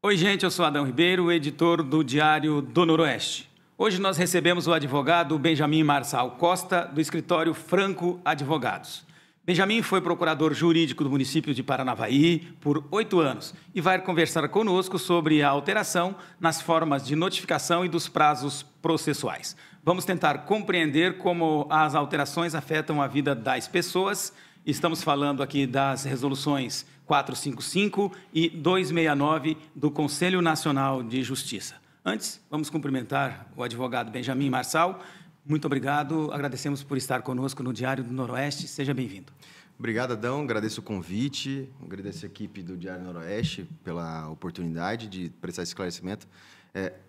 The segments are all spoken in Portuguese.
Oi, gente, eu sou Adão Ribeiro, editor do Diário do Noroeste. Hoje nós recebemos o advogado Benjamin Marçal Costa, do escritório Franco Advogados. Benjamin foi procurador jurídico do município de Paranavaí por 8 anos e vai conversar conosco sobre a alteração nas formas de notificação e dos prazos processuais. Vamos tentar compreender como as alterações afetam a vida das pessoas. Estamos falando aqui das resoluções 455 e 269 do Conselho Nacional de Justiça. Antes, vamos cumprimentar o advogado Benjamin Marçal. Muito obrigado, agradecemos por estar conosco no Diário do Noroeste. Seja bem-vindo. Obrigado, Adão. Agradeço o convite, agradeço a equipe do Diário Noroeste pela oportunidade de prestar esse esclarecimento.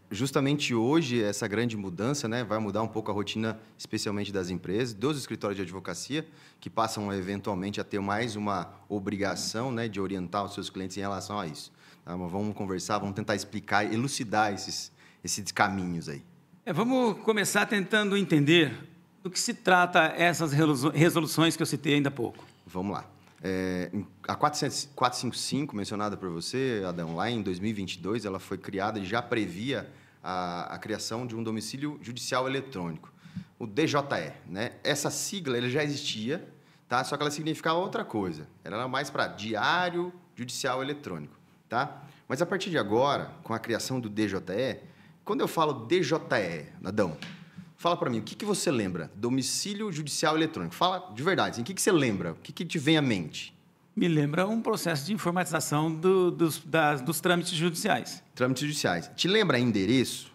Justamente hoje, essa grande mudança, né, vai mudar um pouco a rotina, especialmente das empresas, dos escritórios de advocacia, que passam eventualmente a ter mais uma obrigação, né, de orientar os seus clientes em relação a isso. Tá? Mas vamos conversar, vamos tentar explicar, elucidar esses caminhos aí. Vamos começar tentando entender do que se trata essas resoluções que eu citei ainda há pouco. Vamos lá. A 455, mencionada por você, Adão, lá em 2022, ela foi criada e já previa a criação de um domicílio judicial eletrônico, o DJE. Né? Essa sigla ele já existia, tá? Só que ela significava outra coisa. Ela era mais para Diário Judicial Eletrônico. Tá? Mas, a partir de agora, com a criação do DJE, quando eu falo DJE, Adão, fala para mim, o que você lembra? Domicílio Judicial Eletrônico. Fala de verdade, assim, o que você lembra? O que te vem à mente? Me lembra um processo de informatização dos trâmites judiciais. Trâmites judiciais. Te lembra endereço?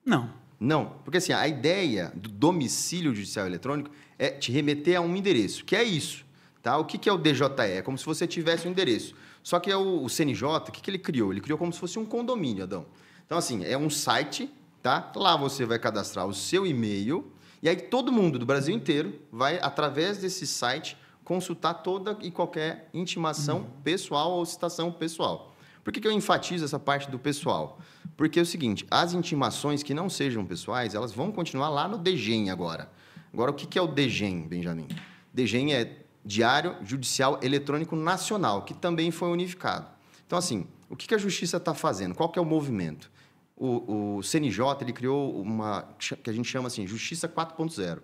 Não. Não, porque assim, a ideia do domicílio judicial eletrônico é te remeter a um endereço, que é isso. Tá? O que é o DJE? É como se você tivesse um endereço. Só que o CNJ, o que ele criou? Ele criou como se fosse um condomínio, Adão. Então, assim, é um site... Tá? Lá você vai cadastrar o seu e-mail e aí todo mundo do Brasil inteiro vai, através desse site, consultar toda e qualquer intimação pessoal ou citação pessoal. Por que eu enfatizo essa parte do pessoal? Porque é o seguinte, as intimações que não sejam pessoais, elas vão continuar lá no DGEM agora. Agora, o que é o DGEM, Benjamin? DGEM é Diário Judicial Eletrônico Nacional, que também foi unificado. Então, assim, o que a Justiça está fazendo? Qual que é o movimento? O CNJ ele criou uma que a gente chama assim Justiça 4.0.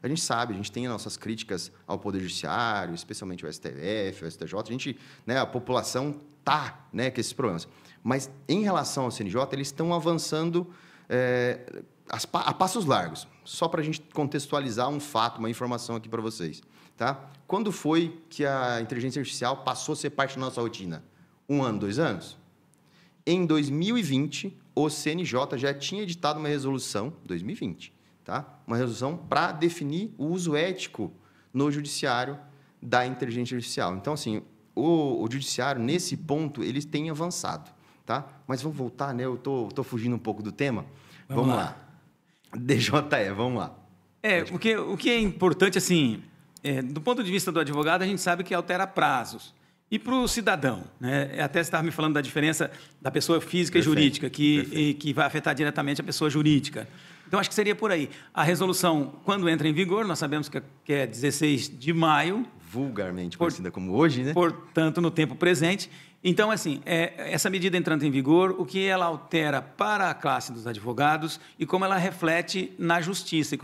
A gente sabe, a gente tem nossas críticas ao Poder Judiciário, especialmente o STF, o STJ. A gente, né, a população tá, né, com esses problemas. Mas em relação ao CNJ, eles estão avançando a passos largos. Só para a gente contextualizar um fato, uma informação aqui para vocês, tá? Quando foi que a inteligência artificial passou a ser parte da nossa rotina? 1 ano, 2 anos? Em 2020, o CNJ já tinha editado uma resolução, 2020, tá? Uma resolução para definir o uso ético no judiciário da inteligência artificial. Então, assim, o judiciário, nesse ponto, eles têm avançado, tá? Mas vamos voltar, né? Eu tô fugindo um pouco do tema. Vamos lá. DJE, vamos lá. O que é importante, assim, do ponto de vista do advogado, a gente sabe que altera prazos. E para o cidadão, né? Até você estava me falando da diferença da pessoa física e jurídica, que vai afetar diretamente a pessoa jurídica. Então, acho que seria por aí. A resolução, quando entra em vigor, nós sabemos que é 16 de maio. Vulgarmente conhecida como hoje, né? Portanto, no tempo presente. Então, assim, essa medida entrando em vigor, o que ela altera para a classe dos advogados e como ela reflete na justiça. E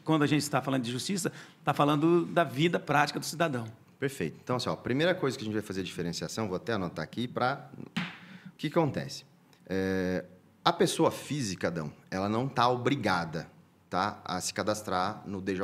quando a gente está falando de justiça, está falando da vida prática do cidadão. Perfeito. Então, assim, a primeira coisa que a gente vai fazer a diferenciação, vou até anotar aqui para... O que acontece? A pessoa física, Adão, ela não está obrigada, tá, a se cadastrar no DJE.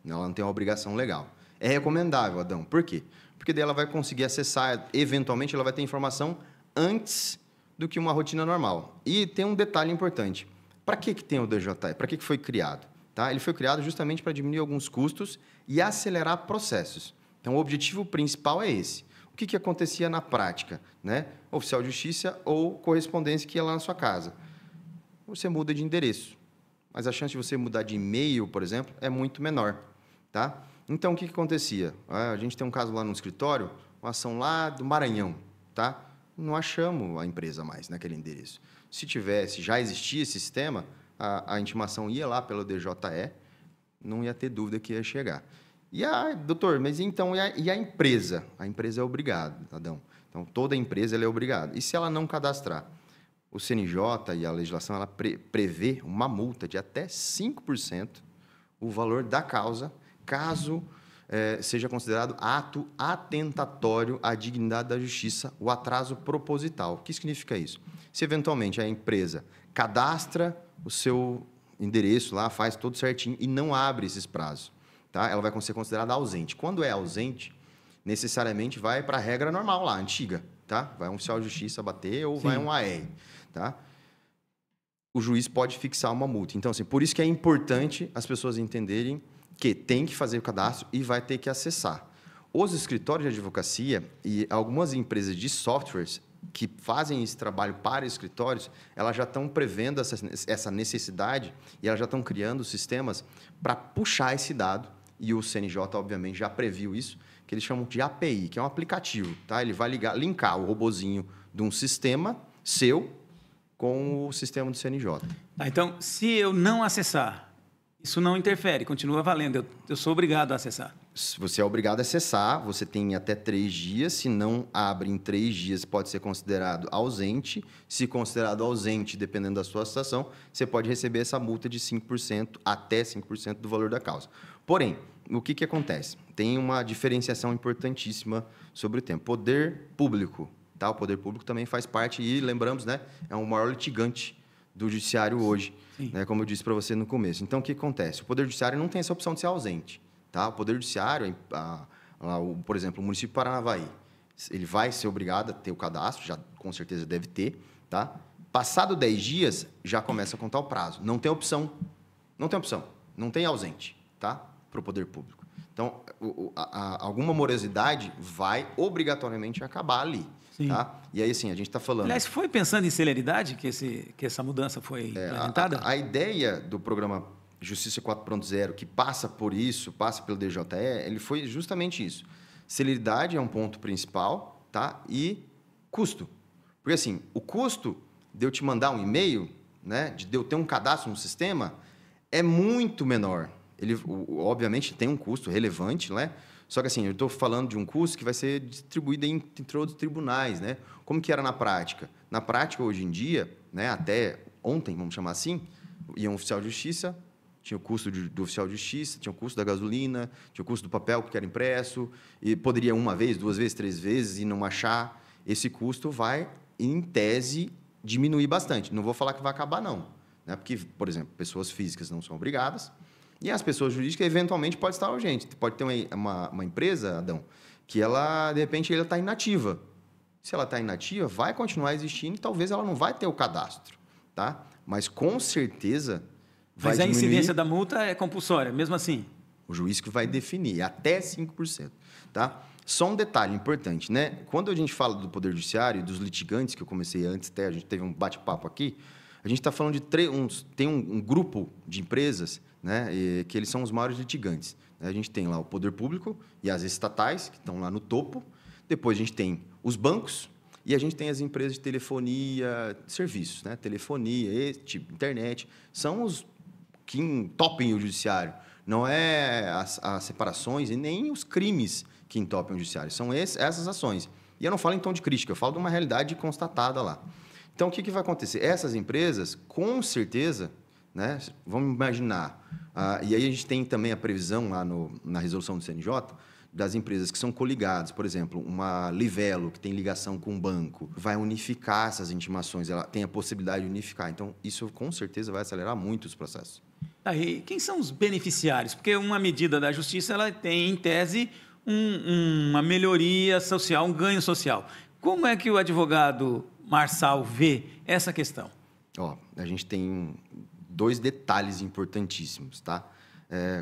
Ela não tem uma obrigação legal. É recomendável, Adão. Por quê? Porque daí ela vai conseguir acessar, eventualmente, ela vai ter informação antes do que uma rotina normal. E tem um detalhe importante. Para que tem o DJE? Para que foi criado? Tá? Ele foi criado justamente para diminuir alguns custos e acelerar processos. Então, o objetivo principal é esse. O que acontecia na prática? Né? Oficial de justiça ou correspondência que ia lá na sua casa. Você muda de endereço, mas a chance de você mudar de e-mail, por exemplo, é muito menor. Tá? Então, o que acontecia? A gente tem um caso lá no escritório, uma ação lá do Maranhão. Tá? Não achamos a empresa mais naquele endereço. Se já existia esse sistema, a intimação ia lá pelo DJE, não ia ter dúvida que ia chegar. Doutor, mas então, e a empresa? A empresa é obrigada, Adão. Então, toda empresa ela é obrigada. E se ela não cadastrar? o CNJ e a legislação ela prevê uma multa de até 5% o valor da causa, caso seja considerado ato atentatório à dignidade da justiça, o atraso proposital. O que significa isso? Se eventualmente a empresa cadastra o seu endereço lá, faz tudo certinho e não abre esses prazos, tá? Ela vai ser considerada ausente. Quando é ausente, necessariamente vai para a regra normal lá, antiga, tá? Vai um oficial de justiça bater ou vai um AR, tá? O juiz pode fixar uma multa. Então, assim, por isso que é importante as pessoas entenderem que tem que fazer o cadastro e vai ter que acessar. Os escritórios de advocacia e algumas empresas de softwares que fazem esse trabalho para escritórios, elas já estão prevendo essa necessidade e elas já estão criando sistemas para puxar esse dado. E o CNJ, obviamente, já previu isso, que eles chamam de API, que é um aplicativo. Tá? Ele vai linkar o robozinho de um sistema seu com o sistema do CNJ. Então, se eu não acessar, isso não interfere, continua valendo. Eu sou obrigado a acessar. Você é obrigado a acessar, você tem até 3 dias. Se não abre em 3 dias, pode ser considerado ausente. Se considerado ausente, dependendo da sua situação, você pode receber essa multa de 5%, até 5% do valor da causa. Porém, o que acontece? Tem uma diferenciação importantíssima sobre o tempo. Poder público. Tá? O poder público também faz parte, e lembramos, né, é o maior litigante do judiciário hoje, né, como eu disse para você no começo. Então, o que acontece? O Poder Judiciário não tem essa opção de ser ausente. Tá? O Poder Judiciário, por exemplo, o município de Paranavaí, ele vai ser obrigado a ter o cadastro, já com certeza deve ter. Tá? Passado 10 dias, já começa a contar o prazo. Não tem opção. Não tem opção. Não tem ausente, tá? Para o Poder Público. Então, alguma morosidade vai obrigatoriamente acabar ali. Tá? E aí, assim, a gente está falando... Aliás, foi pensando em celeridade que essa mudança foi implementada? A ideia do programa Justiça 4.0, que passa por isso, passa pelo DJE, ele foi justamente isso. Celeridade é um ponto principal, tá? E custo. Porque, assim, o custo de eu te mandar um e-mail, né, de eu ter um cadastro no sistema, é muito menor. Ele, obviamente, tem um custo relevante, né? Só que, assim, eu estou falando de um custo que vai ser distribuído entre outros tribunais, né? Como que era na prática? Na prática, hoje em dia, né, até ontem, vamos chamar assim, ia um oficial de justiça, tinha o custo do oficial de justiça, tinha o custo da gasolina, tinha o custo do papel que era impresso, e poderia uma vez, 2 vezes, 3 vezes e não achar. Esse custo vai, em tese, diminuir bastante. Não vou falar que vai acabar, não. Né? Porque, por exemplo, pessoas físicas não são obrigadas, e as pessoas jurídicas, eventualmente, pode estar urgente. Pode ter uma empresa, Adão, que ela, de repente, ela está inativa. Se ela está inativa, vai continuar existindo e talvez ela não vai ter o cadastro, tá? Mas, com certeza, vai Mas a diminuir. incidência da multa é compulsória, mesmo assim? O juiz que vai definir, até 5%, tá? Só um detalhe importante, né? Quando a gente fala do Poder Judiciário e dos litigantes, que eu comecei antes, até a gente teve um bate-papo aqui, a gente está falando de tem um grupo de empresas, né, que eles são os maiores litigantes. A gente tem lá o poder público e as estatais, que estão lá no topo. Depois a gente tem os bancos e a gente tem as empresas de telefonia, serviços, né? Telefonia, internet. São os que topem o judiciário. Não é as separações e nem os crimes que entopem o judiciário. São essas ações. E eu não falo em tom de crítica, eu falo de uma realidade constatada lá. Então, o que vai acontecer? Essas empresas, com certeza, né, vamos imaginar, e aí a gente tem também a previsão lá na resolução do CNJ, das empresas que são coligadas, por exemplo, uma Livelo, que tem ligação com um banco, vai unificar essas intimações, ela tem a possibilidade de unificar. Então, isso com certeza vai acelerar muito os processos. Aí, quem são os beneficiários? Porque uma medida da justiça ela tem, em tese, uma melhoria social, um ganho social. Como é que o advogado Marçal vê essa questão? A gente tem 2 detalhes importantíssimos, tá?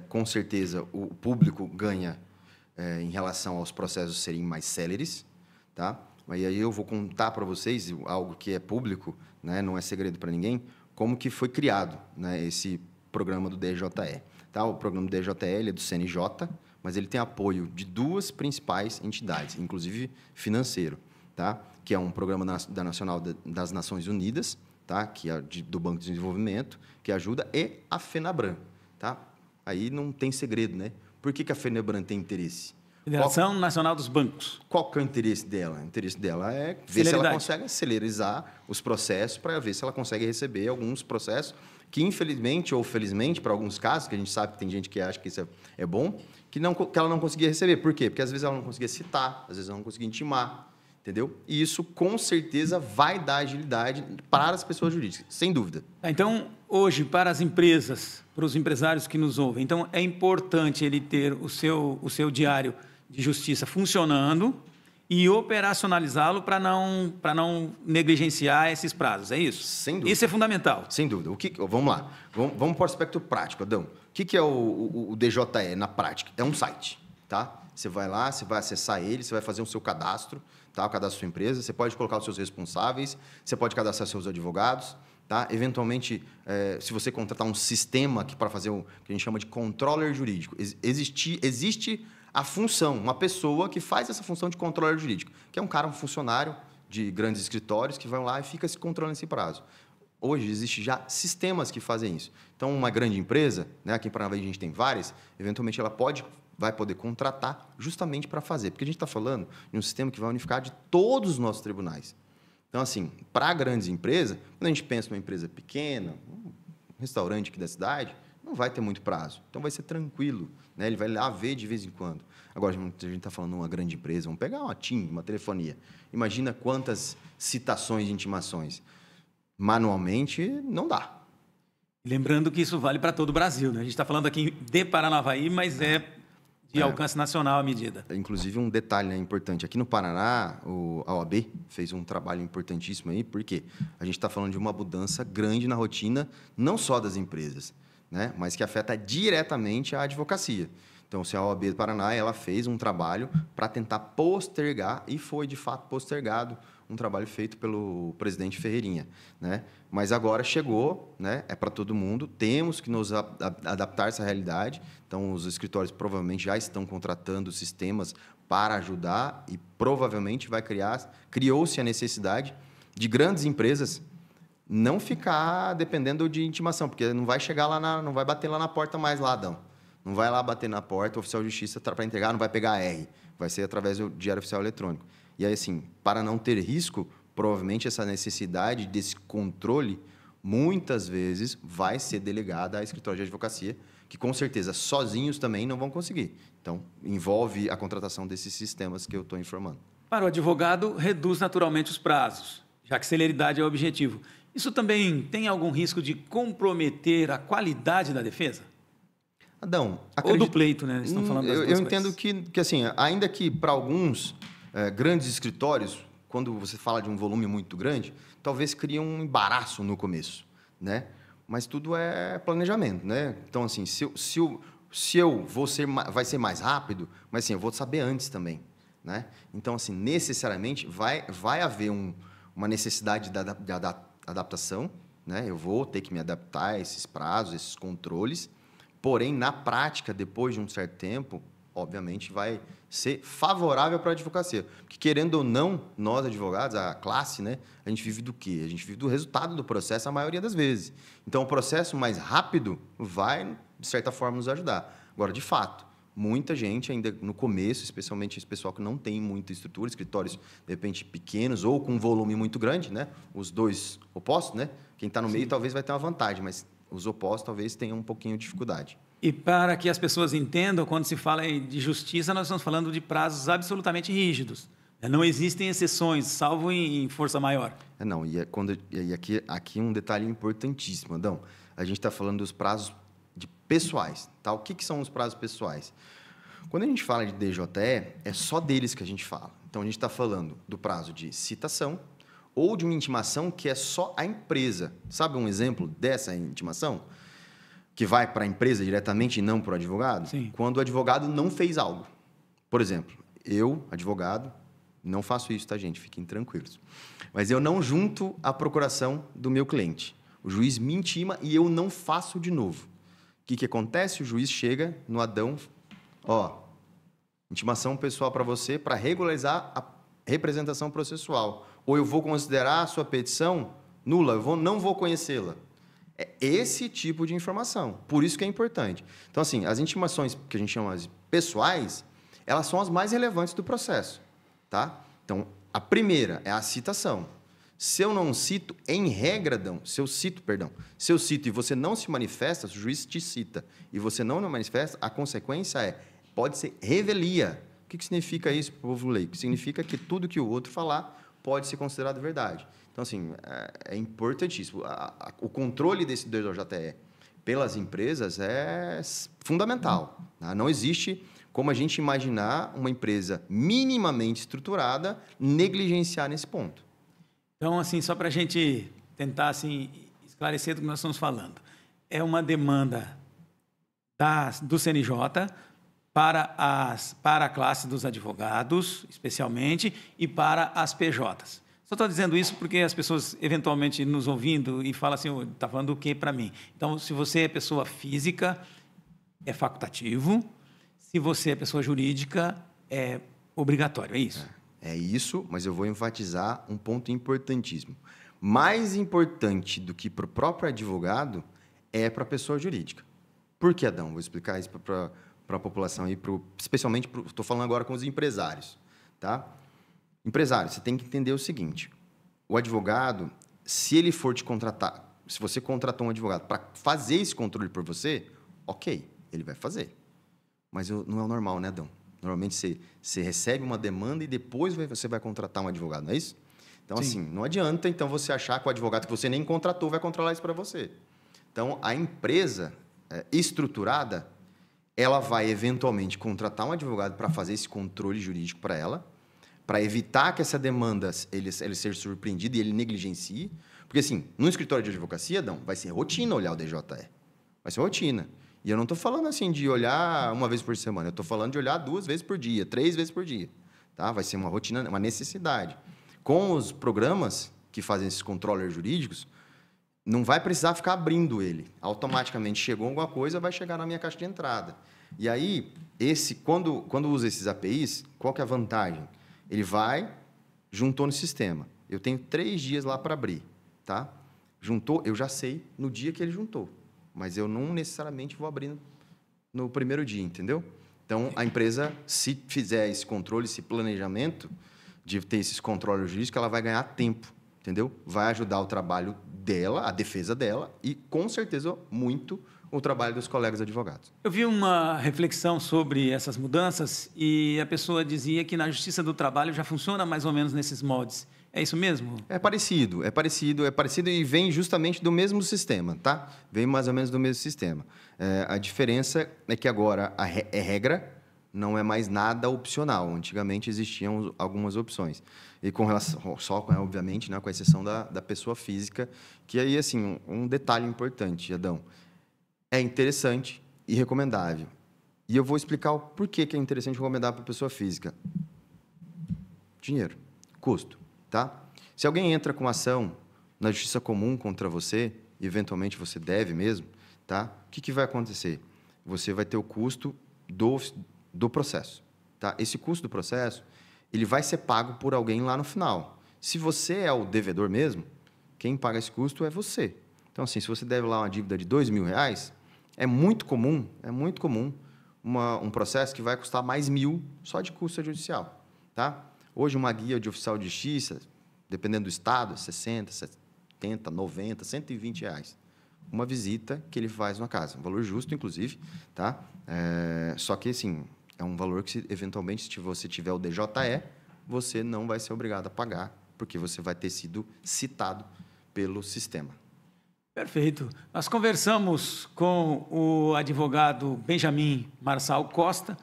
Com certeza, o público ganha em relação aos processos serem mais céleres, tá? Mas aí eu vou contar para vocês algo que é público, né? Não é segredo para ninguém, como que foi criado, né, esse programa do DJE. Tá? O programa do DJE ele é do CNJ, mas ele tem apoio de 2 principais entidades, inclusive financeiro, tá? Que é um programa das Nações Unidas, tá? Que é do Banco de Desenvolvimento, que ajuda, e a FENABRAN. Tá? Aí não tem segredo, né? Por que a FENABRAN tem interesse? Federação Nacional dos Bancos. Qual que é o interesse dela? O interesse dela é ver se ela consegue celerizar os processos para ver se ela consegue receber alguns processos que, infelizmente ou felizmente, para alguns casos, que a gente sabe que tem gente que acha que isso é bom, que ela não conseguia receber. Por quê? Porque às vezes ela não conseguia citar, às vezes ela não conseguia intimar, entendeu? E isso, com certeza, vai dar agilidade para as pessoas jurídicas, sem dúvida. Então, hoje, para as empresas, para os empresários que nos ouvem, então é importante ele ter o seu diário de justiça funcionando e operacionalizá-lo para não negligenciar esses prazos, é isso? Sem dúvida. Isso é fundamental. Sem dúvida. Vamos lá. Vamos para o aspecto prático, Adão. O que é o DJE na prática? É um site, tá? Você vai lá, você vai acessar ele, você vai fazer o seu cadastro, tá? O cadastro da sua empresa, você pode colocar os seus responsáveis, você pode cadastrar seus advogados, tá? Eventualmente, se você contratar um sistema para fazer o que a gente chama de controller jurídico, existe a função, uma pessoa que faz essa função de controller jurídico, que é um funcionário de grandes escritórios que vai lá e fica se controlando esse prazo. Hoje, existe já sistemas que fazem isso. Então, uma grande empresa, né, aqui em Paranavaí a gente tem várias, eventualmente ela vai poder contratar justamente para fazer. Porque a gente está falando de um sistema que vai unificar de todos os nossos tribunais. Então, assim, para grandes empresas, quando a gente pensa numa empresa pequena, um restaurante aqui da cidade, não vai ter muito prazo. Então, vai ser tranquilo, né? Ele vai lá ver de vez em quando. Agora, a gente está falando de uma grande empresa, vamos pegar uma TIM, uma telefonia. Imagina quantas citações de intimações. Manualmente, não dá. Lembrando que isso vale para todo o Brasil, né? A gente está falando aqui de Paranavaí, mas é de alcance nacional a medida. Inclusive, um detalhe, né, importante. Aqui no Paraná, a OAB fez um trabalho importantíssimo aí, porque a gente está falando de uma mudança grande na rotina, não só das empresas, né, mas que afeta diretamente a advocacia. Então, se a OAB do Paraná ela fez um trabalho para tentar postergar, e foi, de fato, postergado, um trabalho feito pelo presidente Ferreirinha, né? Mas agora chegou, né? É para todo mundo, temos que nos adaptar a essa realidade. Então, os escritórios provavelmente já estão contratando sistemas para ajudar e provavelmente criou-se a necessidade de grandes empresas não ficar dependendo de intimação, porque não vai chegar lá, não vai bater lá na porta mais lá, Adão. Não vai lá bater na porta, o oficial de justiça para entregar, não vai pegar a R. Vai ser através do Diário Oficial Eletrônico. E aí, assim, para não ter risco, provavelmente essa necessidade desse controle, muitas vezes, vai ser delegada a escritório de advocacia, que com certeza sozinhos também não vão conseguir. Então, envolve a contratação desses sistemas que eu estou informando. Para o advogado, reduz naturalmente os prazos, já que celeridade é o objetivo. Isso também tem algum risco de comprometer a qualidade da defesa? Adão, ou do pleito, né? Estão falando das duas eu entendo que, assim, ainda que para alguns grandes escritórios, quando você fala de um volume muito grande, talvez crie um embaraço no começo, né? Mas tudo é planejamento, né? Então, assim, se eu vai ser mais rápido, mas assim, eu vou saber antes também, né? Então, assim, necessariamente vai haver uma necessidade de adaptação, né? Eu vou ter que me adaptar a esses prazos, esses controles. Porém, na prática, depois de um certo tempo, obviamente, vai ser favorável para a advocacia. Porque, querendo ou não, nós, advogados, a classe, né, a gente vive do quê? A gente vive do resultado do processo a maioria das vezes. Então, o processo mais rápido vai, de certa forma, nos ajudar. Agora, de fato, muita gente ainda no começo, especialmente esse pessoal que não tem muita estrutura, escritórios, de repente, pequenos ou com um volume muito grande, né, os dois opostos, né? Quem está no meio talvez vai ter uma vantagem, mas os opostos talvez tenham um pouquinho de dificuldade. E para que as pessoas entendam, quando se fala de justiça, nós estamos falando de prazos absolutamente rígidos. Não existem exceções, salvo em força maior. Não, aqui um detalhe importantíssimo, Adão. A gente está falando dos prazos pessoais. Tá? O que são os prazos pessoais? Quando a gente fala de DJE, é só deles que a gente fala. Então, a gente está falando do prazo de citação ou de uma intimação que é só a empresa. Sabe um exemplo dessa intimação? Que vai para a empresa diretamente e não para o advogado? Sim. Quando o advogado não fez algo. Por exemplo, eu, advogado, não faço isso, tá, gente? Fiquem tranquilos. Mas eu não junto a procuração do meu cliente. O juiz me intima e eu não faço de novo. O que acontece? O juiz chega no Adão, intimação pessoal para você para regularizar a representação processual. Ou eu vou considerar a sua petição nula, não vou conhecê-la. É esse tipo de informação. Por isso que é importante. Então, assim, as intimações que a gente chama de pessoais, elas são as mais relevantes do processo, tá? Então, a primeira é a citação. Se eu não cito, em regra, se eu cito e você não se manifesta, o juiz te cita e você não manifesta, a consequência pode ser revelia. O que significa isso para o povo leigo? Significa que tudo que o outro falar pode ser considerado verdade. Então, assim, é importantíssimo. O controle desse DJE pelas empresas é fundamental. Tá? Não existe como a gente imaginar uma empresa minimamente estruturada negligenciar nesse ponto. Então, assim, só para a gente tentar assim, esclarecer do que nós estamos falando. É uma demanda do CNJ para a classe dos advogados, especialmente, e para as PJs. Só estou dizendo isso porque as pessoas, eventualmente, nos ouvindo e falam assim, está falando o quê para mim? Então, se você é pessoa física, é facultativo. Se você é pessoa jurídica, é obrigatório, é isso? É isso, mas eu vou enfatizar um ponto importantíssimo. Mais importante do que para o próprio advogado é para a pessoa jurídica. Por que, Adão? Vou explicar isso para a população aí, especialmente, estou falando agora com os empresários, tá? Empresário, você tem que entender o seguinte: o advogado, se ele for te contratar, se você contratou um advogado para fazer esse controle por você, ok, ele vai fazer. Mas não é o normal, né, Adão? Normalmente você recebe uma demanda e depois você vai contratar um advogado, não é isso? Então, Sim. Assim, não adianta então você achar que o advogado que você nem contratou vai controlar isso para você. Então, a empresa estruturada, ela vai eventualmente contratar um advogado para fazer esse controle jurídico para ela, para evitar que essa demanda ele seja surpreendido e ele negligencie. Porque, assim, no escritório de advocacia, Adão, vai ser rotina olhar o DJE. Vai ser rotina. E eu não estou falando assim de olhar uma vez por semana, eu estou falando de olhar 2 vezes por dia, 3 vezes por dia. Tá? Vai ser uma rotina, uma necessidade. Com os programas que fazem esses controllers jurídicos, não vai precisar ficar abrindo ele. Automaticamente chegou alguma coisa, vai chegar na minha caixa de entrada. E aí, quando usa esses APIs, qual que é a vantagem? Ele juntou no sistema. Eu tenho 3 dias lá para abrir. Tá? Juntou, eu já sei no dia que ele juntou. Mas eu não necessariamente vou abrir no primeiro dia, entendeu? Então, a empresa, se fizer esse controle, esse planejamento de ter esses controles jurídicos, ela vai ganhar tempo, entendeu? Vai ajudar o trabalho dela, a defesa dela e, com certeza, muito o trabalho dos colegas advogados. Eu vi uma reflexão sobre essas mudanças e a pessoa dizia que na Justiça do Trabalho já funciona mais ou menos nesses moldes. É isso mesmo? É parecido e vem justamente do mesmo sistema, tá? Vem mais ou menos do mesmo sistema. A diferença é que agora é regra, não é mais nada opcional. Antigamente existiam algumas opções. E com relação, obviamente, né, com exceção da pessoa física, que aí, assim, um detalhe importante, Adão, é interessante e recomendável. E eu vou explicar o porquê que é interessante recomendar para a pessoa física. Dinheiro, custo. Tá? Se alguém entra com ação na justiça comum contra você, e eventualmente você deve mesmo, tá? O que vai acontecer? Você vai ter o custo do processo. Tá? Esse custo do processo ele vai ser pago por alguém lá no final. Se você é o devedor mesmo, quem paga esse custo é você. Então, assim, se você deve lá uma dívida de R$2.000, é muito comum um processo que vai custar mais 1.000 só de custo judicial. Tá? Hoje, uma guia de oficial de justiça, dependendo do estado, 60, 70, 90, R$120. Uma visita que ele faz na casa. Um valor justo, inclusive. Tá? Só que, assim, é um valor que, eventualmente, se você tiver o DJE, você não vai ser obrigado a pagar, porque você vai ter sido citado pelo sistema. Perfeito. Nós conversamos com o advogado Benjamin Marçal Costa,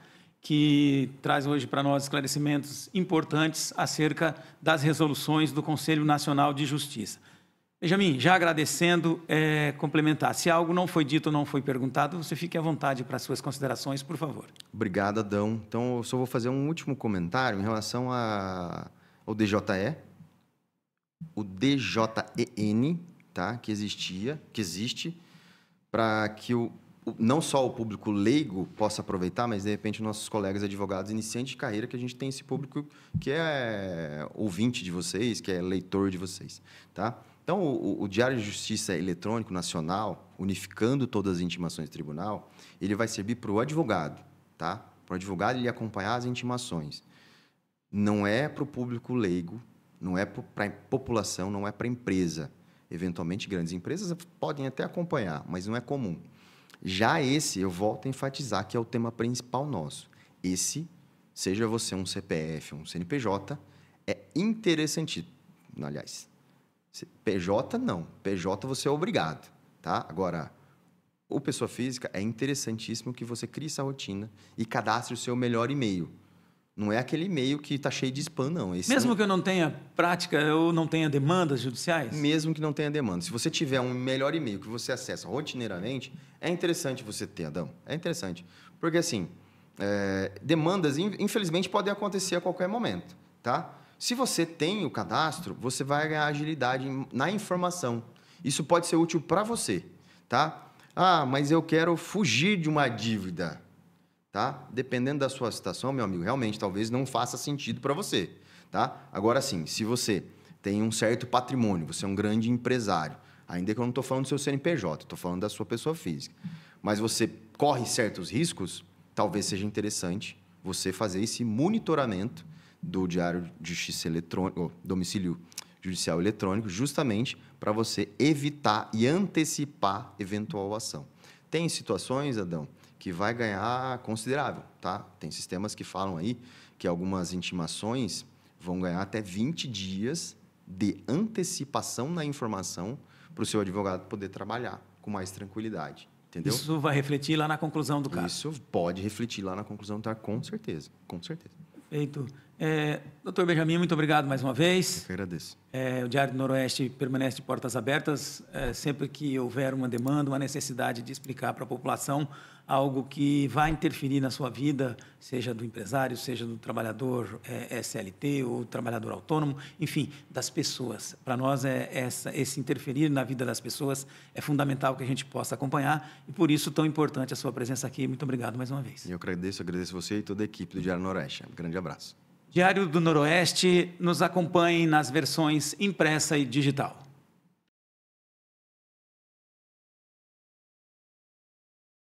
que traz hoje para nós esclarecimentos importantes acerca das resoluções do Conselho Nacional de Justiça. Benjamin, já agradecendo, complementar. Se algo não foi dito ou não foi perguntado, você fique à vontade para as suas considerações, por favor. Obrigado, Adão. Então, eu só vou fazer um último comentário em relação ao DJE, o DJEN, tá? que existe, para que não só o público leigo possa aproveitar, mas, de repente, nossos colegas advogados iniciantes de carreira, que a gente tem esse público que é ouvinte de vocês, que é leitor de vocês. Tá? Então, o Diário de Justiça Eletrônico Nacional, unificando todas as intimações do tribunal, ele vai servir para o advogado, tá? para o advogado ele acompanhar as intimações. Não é para o público leigo, não é para a população, não é para a empresa. Eventualmente, grandes empresas podem até acompanhar, mas não é comum. Já esse, eu volto a enfatizar que é o tema principal nosso. Esse, seja você um CPF ou um CNPJ, é interessantíssimo. Aliás, PJ não. PJ você é obrigado, tá? Agora, o pessoa física é interessantíssimo que você crie essa rotina e cadastre o seu melhor e-mail. Não é aquele e-mail que está cheio de spam, não. Esse Mesmo que eu não tenha prática ou não tenha demandas judiciais? Mesmo que não tenha demanda. Se você tiver um melhor e-mail que você acessa rotineiramente, é interessante você ter, Adão. É interessante. Porque, assim, demandas, infelizmente, podem acontecer a qualquer momento, tá? Se você tem o cadastro, você vai ganhar agilidade na informação. Isso pode ser útil para você, tá? Ah, mas eu quero fugir de uma dívida. Tá? Dependendo da sua situação, meu amigo, realmente talvez não faça sentido para você, tá? Agora sim, se você tem um certo patrimônio, você é um grande empresário, ainda que eu não estou falando do seu CNPJ, estou falando da sua pessoa física, mas você corre certos riscos, talvez seja interessante você fazer esse monitoramento do Diário de Justiça Eletrônico, domicílio judicial eletrônico, justamente para você evitar e antecipar eventual ação. Tem situações, Adão, que vai ganhar considerável, tá? Tem sistemas que falam aí que algumas intimações vão ganhar até 20 dias de antecipação na informação para o seu advogado poder trabalhar com mais tranquilidade, entendeu? Isso vai refletir lá na conclusão do caso? Isso pode refletir lá na conclusão do caso, com certeza, com certeza. Perfeito. Doutor Benjamin, muito obrigado mais uma vez. Eu que agradeço. O Diário do Noroeste permanece de portas abertas. Sempre que houver uma demanda, uma necessidade de explicar para a população algo que vai interferir na sua vida, seja do empresário, seja do trabalhador SLT ou trabalhador autônomo, enfim, das pessoas. Para nós, esse interferir na vida das pessoas é fundamental que a gente possa acompanhar e, por isso, tão importante a sua presença aqui. Muito obrigado mais uma vez. Eu agradeço você e toda a equipe do Diário do Noroeste. Um grande abraço. Diário do Noroeste, nos acompanhe nas versões impressa e digital.